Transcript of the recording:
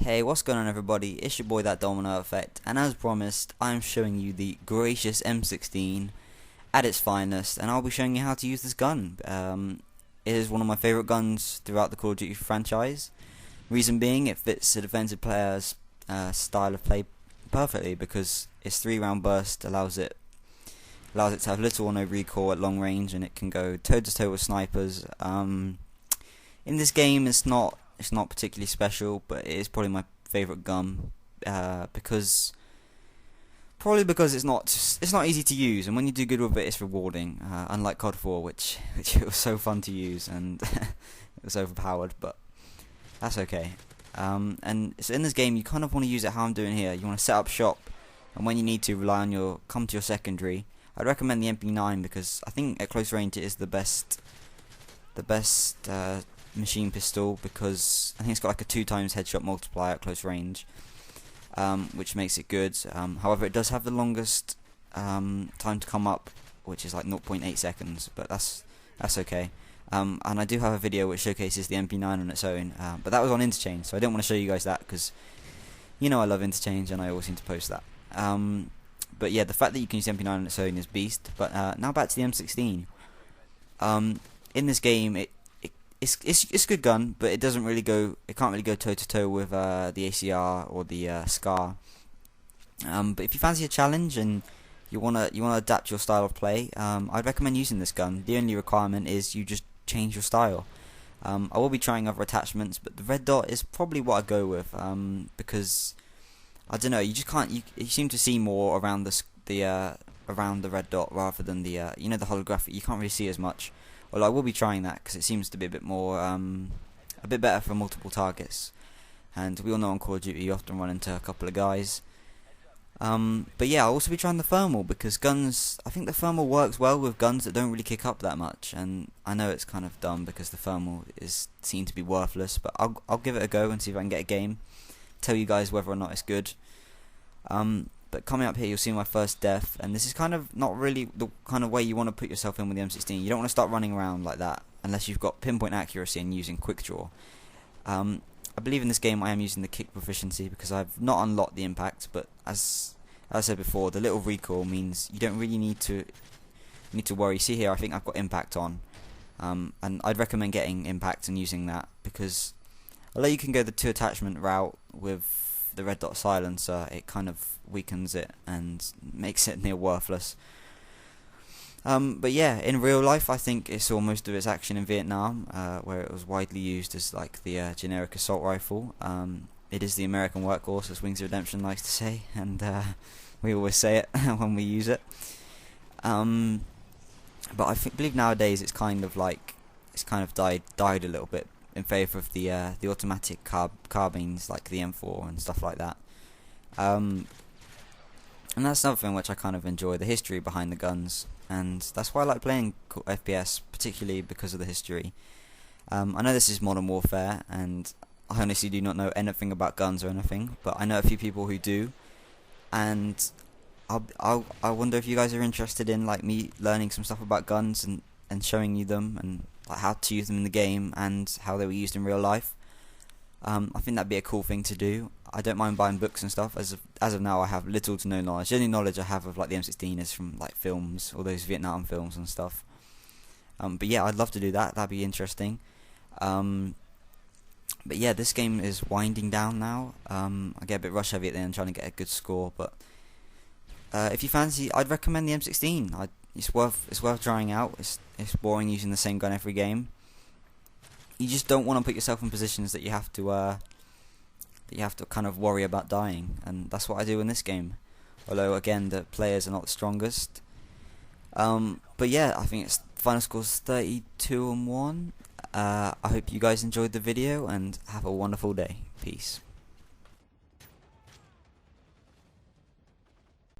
Hey, what's going on everybody? It's your boy That Domino Effect, and as promised, I'm showing you the gracious M16 at its finest, and I'll be showing you how to use this gun. It is one of my favourite guns throughout the Call of Duty franchise. Reason being, it fits the defensive player's style of play perfectly because its 3-round burst allows it to have little or no recoil at long range, and it can go toe to toe with snipers. In this game, it's not particularly special, but it is probably my favourite gun because it's not easy to use, and when you do good with it, it's rewarding. Unlike COD 4, which it was so fun to use and it was overpowered, but that's okay. And so in this game, you kind of want to use it how I'm doing here. You want to set up shop, and when you need to, come to your secondary. I'd recommend the MP9 because I think at close range it is the best machine pistol, because I think it's got like a 2x headshot multiplier at close range, which makes it good. However, it does have the longest time to come up, which is like 0.8 seconds, but that's okay. And I do have a video which showcases the MP9 on its own, but that was on Interchange, so I didn't want to show you guys that because you know I love Interchange and I always seem to post that. But yeah, the fact that you can use MP9 on its own is beast. But now back to the M16. In this game, it's a good gun, but it can't really go toe to toe with the ACR or the SCAR. But if you fancy a challenge and you wanna adapt your style of play, I'd recommend using this gun. The only requirement is you just change your style. I will be trying other attachments, but the red dot is probably what I go with, because I don't know, you just can't. You seem to see more around around the red dot rather than the the holographic. You can't really see as much. Well, I will be trying that because it seems to be a bit more, a bit better for multiple targets. And we all know on Call of Duty you often run into a couple of guys. But yeah, I'll also be trying the thermal because I think the thermal works well with guns that don't really kick up that much. And I know it's kind of dumb because the thermal is seen to be worthless, but I'll give it a go and see if I can get a game. Tell you guys whether or not it's good. But coming up here, you'll see my first death, and this is kind of not really the kind of way you want to put yourself in with the M16. You don't want to start running around like that unless you've got pinpoint accuracy and using quick draw. I believe in this game I am using the kick proficiency because I've not unlocked the impact, but as I said before, the little recoil means you don't really need to worry. See here, I think I've got impact on, and I'd recommend getting impact and using that because although you can go the 2 attachment route with the red dot silencer, it kind of weakens it and makes it near worthless. But yeah, in real life I think it saw most of its action in Vietnam, where it was widely used as like the generic assault rifle. It is the American workhorse, as Wings of Redemption likes to say, and we always say it when we use it. But I believe nowadays it's kind of died a little bit in favour of the automatic carbines like the M4 and stuff like that. And that's something which I kind of enjoy, the history behind the guns, and that's why I like playing FPS, particularly because of the history. I know this is Modern Warfare, and I honestly do not know anything about guns or anything, but I know a few people who do, and I wonder if you guys are interested in like me learning some stuff about guns and showing you them and like how to use them in the game and how they were used in real life. I think that'd be a cool thing to do. I don't mind buying books and stuff. As of now, I have little to no knowledge. The only knowledge I have of like the M16 is from like films, all those Vietnam films and stuff. But yeah, I'd love to do that. That'd be interesting. But yeah, this game is winding down now. I get a bit rush heavy at the end, trying to get a good score. But if you fancy, I'd recommend the M16. It's worth trying out. It's boring using the same gun every game. You just don't want to put yourself in positions that you have to kind of worry about dying, and that's what I do in this game. Although again, the players are not the strongest. But yeah, I think its final score's 32-1. I hope you guys enjoyed the video and have a wonderful day. Peace.